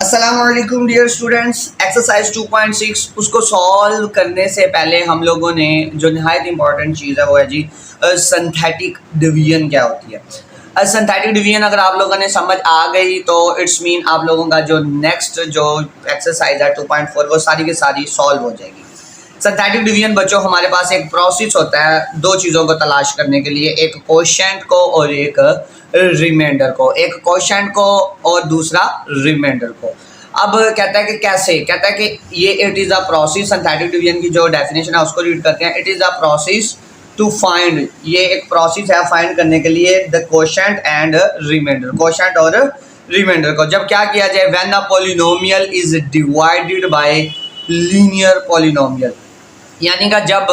अस्सलाम वालेकुम dear students. Exercise 2.6 उसको सॉल्व करने से पहले हम लोगों ने जो नहायत इंपॉर्टेंट चीज़ है वो है जी सिंथेटिक डिवीजन क्या होती है। सिंथेटिक डिवीजन अगर आप लोगों ने समझ आ गई तो इट्स मीन आप लोगों का जो नेक्स्ट जो एक्सरसाइज है 2.4 वो सारी की सारी सॉल्व हो जाएगी। सिंथेटिक डिवीजन बच्चों हमारे पास एक प्रोसेस होता है दो चीज़ों को तलाश करने के लिए, एक कोशेंट को और एक रिमाइंडर को, एक कोशेंट को और दूसरा रिमाइंडर को। अब कहता है कि कैसे, कहता है कि ये it is a process, synthetic division की जो डेफिनेशन है उसको रीड करते हैं। It is a process to find, ये एक प्रोसेस है फाइंड करने के लिए the quotient and remainder, quotient और रिमाइंडर को। जब क्या किया जाए, when a polynomial is divided by linear polynomial, यानी कि जब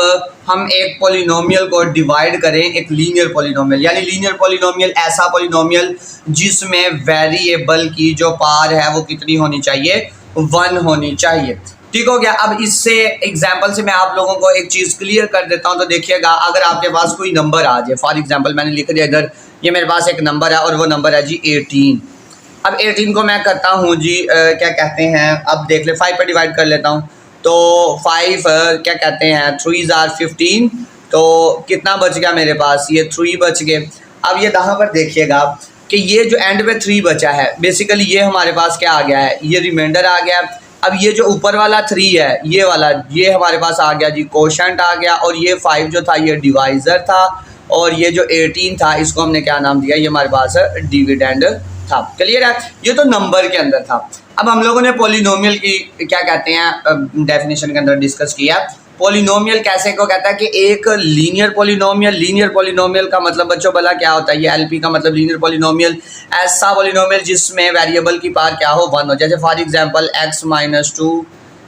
हम एक पॉलिनोमियल को डिवाइड करें एक लीनियर पॉलिनोमियल, यानी लीनियर पॉलिनोमियल ऐसा पॉलिनोमियल जिसमें वेरिएबल की जो पार है वो कितनी होनी चाहिए, 1 होनी चाहिए। ठीक हो गया। अब इससे एग्जांपल से मैं आप लोगों को एक चीज़ क्लियर कर देता हूं। तो देखिएगा, अगर आपके पास कोई नंबर आ जाए, फॉर एग्जांपल मैंने लिख दिया इधर, ये मेरे पास एक नंबर है और वो नंबर है जी 18। अब 18 को मैं करता हूँ जी क्या कहते हैं, अब देख ले 5 पर डिवाइड कर लेता हूँ तो 5 क्या कहते हैं 3 आर 15, तो कितना बच गया मेरे पास, ये 3 बच गए। अब ये यहाँ पर देखिएगा कि ये जो एंड पे 3 बचा है, बेसिकली ये हमारे पास क्या आ गया है, ये रिमाइंडर आ गया। अब ये जो ऊपर वाला 3 है, ये वाला, ये हमारे पास आ गया जी कोशेंट आ गया, और ये 5 जो था ये डिवाइज़र था, और ये जो 18 था इसको हमने क्या नाम दिया, ये हमारे पास डिविडेंड था। क्लियर है, ये तो नंबर के अंदर था। अब हम लोगों ने पॉलिनोमियल की क्या कहते हैं डेफिनेशन के अंदर डिस्कस किया। पॉलिनोमियल कैसे को कहता है कि एक लीनियर पॉलिनोमियल, लीनियर पॉलिनोमियल का मतलब बच्चों भला क्या होता है, ये एलपी का मतलब लीनियर पॉलिनोमियल ऐसा पॉलिनोमियल जिसमें वेरिएबल की पार क्या हो, 1 हो। जैसे फॉर एग्जांपल x-2,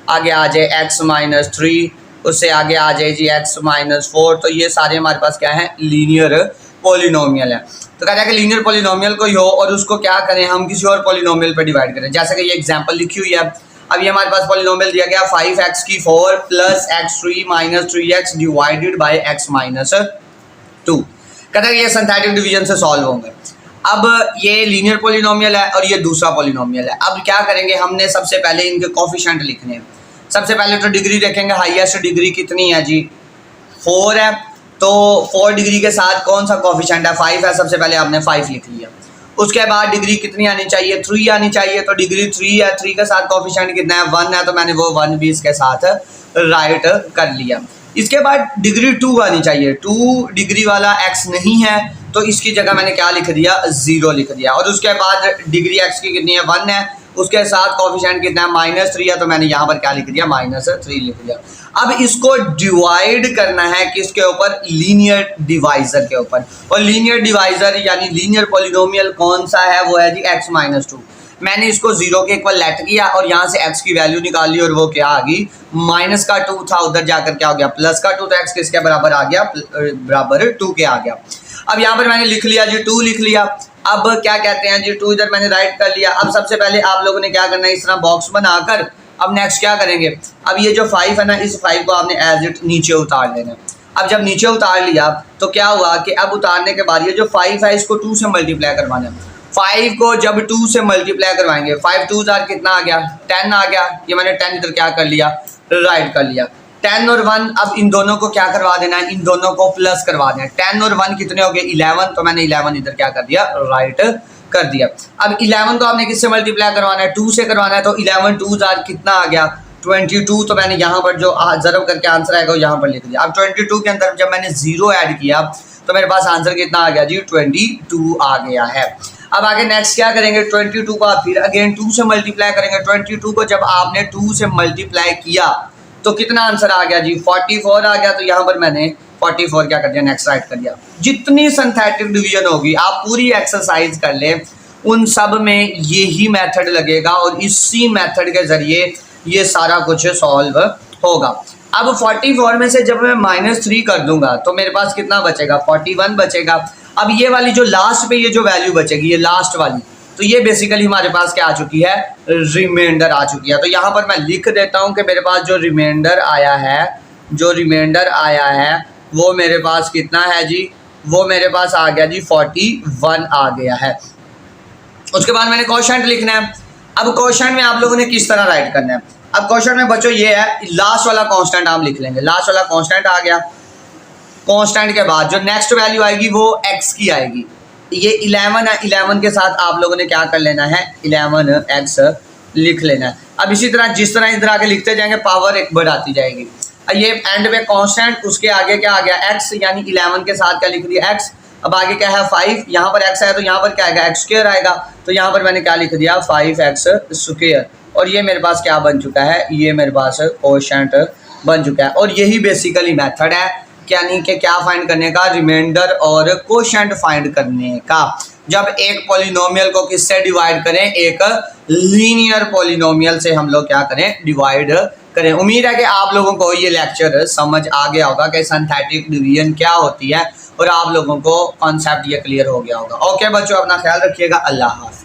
आगे आ जाए x-3, उससे आगे आ जाए जी x-4, तो ये सारे हमारे पास क्या है, लीनियर पॉलिनोमियल है। तो कहता है कि लीनियर पॉलिनोमियल कोई हो और उसको क्या करें, हम किसी और पॉलिनोमियल पर डिवाइड करें। जैसे कि ये एग्जांपल लिखी हुई है। अब ये हमारे पास पॉलिनोमियल दिया गया 5x4 plus x3 minus 3x divided by x-2। कहता है कि ये सिंथेटिक डिवीजन से सॉल्व होंगे। अब ये लीनियर पॉलिनोमियल है और ये दूसरा पॉलिनोमियल है। अब क्या करेंगे, हमने सबसे पहले इनके कोफिशिएंट लिखने हैं। सबसे पहले तो डिग्री देखेंगे, हाईएस्ट डिग्री कितनी है जी, 4 है। तो 4 डिग्री के साथ कौन सा कोफिशिएंट है, 5 है। सबसे पहले आपने 5 लिख लिया। उसके बाद डिग्री कितनी आनी चाहिए, 3 आनी चाहिए। तो डिग्री 3 है, 3 के साथ कोफिशिएंट कितना है, 1 है, तो मैंने वो 1 भी इसके साथ राइट कर लिया। इसके बाद डिग्री 2 आनी चाहिए। 2 डिग्री वाला x नहीं है तो इसकी जगह मैंने क्या लिख दिया, 0 लिख दिया। और उसके बाद डिग्री x की कितनी है, 1 है, उसके साथ कोफिशिएंट कितना है, -3 है, तो मैंने यहाँ पर क्या लिख दिया, -3 लिख दिया। अब इसको डिवाइड करना है किसके ऊपर, लीनियर डिवाइजर के ऊपर। और लीनियर डिवाइजर यानी लीनियर पॉलिनोमियल कौन सा है, वो है जी x-2। मैंने इसको 0 के इक्वल लेट किया और यहाँ से x की वैल्यू निकाल ली और वो क्या आ गई, -2 था, उधर जाकर क्या हो गया, +2। तो x किसके बराबर आ गया, बराबर 2 के आ गया। अब यहाँ पर मैंने लिख लिया जी 2 लिख लिया। अब क्या कहते हैं जी 2 इधर मैंने राइट कर लिया। अब सबसे पहले आप लोगों ने क्या करना है, इस तरह बॉक्स बनाकर अब नेक्स्ट क्या करेंगे, अब ये जो 5 है ना, इस 5 को आपने एज इट नीचे उतार लेना। अब जब नीचे उतार लिया तो क्या हुआ कि अब उतारने के बाद ये जो 5 है इसको 2 से मल्टीप्लाई करवाना है। 5 को जब 2 से मल्टीप्लाई करवाएंगे, 5 2 कितना आ गया, 10 आ गया। ये मैंने 10 इधर क्या कर लिया, राइट कर लिया। 10 और 1, अब इन दोनों को क्या करवा देना है, इन दोनों को प्लस करवा देना है। 10 और 1 कितने हो गए, 11, तो मैंने 11 इधर क्या कर दिया, राइट कर दिया। अब 11 को आपने किससे मल्टीप्लाई करवाना है, 2 से करवाना है। तो 11 2 कितना आ गया, 22। तो मैंने यहाँ पर जो ज़रब करके आंसर आएगा यहाँ पर लिख दिया। अब 22 के अंदर जब मैंने 0 ऐड किया तो मेरे पास आंसर कितना आ गया जी, 22 आ गया है। अब आगे नेक्स्ट क्या करेंगे, 22 को आप फिर अगेन 2 से मल्टीप्लाई करेंगे। 22 को जब आपने 2 से मल्टीप्लाई किया तो कितना आंसर आ गया जी, 44 आ गया। तो यहाँ पर मैंने 44 क्या कर दिया, नेक्स्ट राइट कर दिया। जितनी सिंथेटिक डिवीजन होगी आप पूरी एक्सरसाइज कर लें, उन सब में यही मेथड लगेगा और इसी मेथड के जरिए ये सारा कुछ सॉल्व होगा। अब 44 में से जब मैं -3 कर दूंगा तो मेरे पास कितना बचेगा, 41 बचेगा। अब ये वाली जो लास्ट पे ये जो वैल्यू बचेगी, ये लास्ट वाली, तो ये बेसिकली हमारे पास क्या आ चुकी है, रिमाइंडर आ चुकी है। तो यहाँ पर मैं लिख देता हूँ कि मेरे पास जो रिमाइंडर आया है, जो रिमाइंडर आया है वो मेरे पास कितना है जी, वो मेरे पास आ गया जी 41 आ गया है। उसके बाद मैंने कोशेंट लिखना है। अब क्वेश्चन में आप लोगों ने किस तरह राइट करना है। अब क्वेश्चन में बच्चों ये है, लास्ट वाला कांस्टेंट आप लिख लेंगे। लास्ट वाला कांस्टेंट आ गया, कांस्टेंट के बाद जो नेक्स्ट वैल्यू आएगी वो x की आएगी। ये 11 है, 11 के साथ आप लोगों ने क्या कर लेना है, 11x लिख लेना है। अब इसी तरह जिस तरह इधर आगे लिखते जाएंगे पावर एक बढ़ाती जाएगी। ये एंड में कांस्टेंट, उसके आगे क्या आ गया x, यानी 11 के साथ क्या लिख दिया x। अब आगे क्या है 5, यहाँ पर x है तो यहाँ पर क्या आएगा x स्क्वायर आएगा, तो यहाँ पर मैंने क्या लिख दिया 5x स्क्वायर। और ये मेरे पास क्या बन चुका है, ये मेरे पास कोशेंट बन चुका है। और यही बेसिकली मेथड है यानी कि क्या फाइंड करने का, रिमाइंडर और कोशेंट फाइंड करने का। जब एक पॉलिनोमियल को किससे डिवाइड करें, एक लीनियर पॉलिनोमियल से हम लोग क्या करें, डिवाइड करें। उम्मीद है कि आप लोगों को ये लेक्चर समझ आ गया होगा कि सिंथेटिक डिवीजन क्या होती है और आप लोगों को कॉन्सेप्ट ये क्लियर हो गया होगा। ओके बच्चों, अपना ख्याल रखिएगा। अल्लाह हाफ़िज़।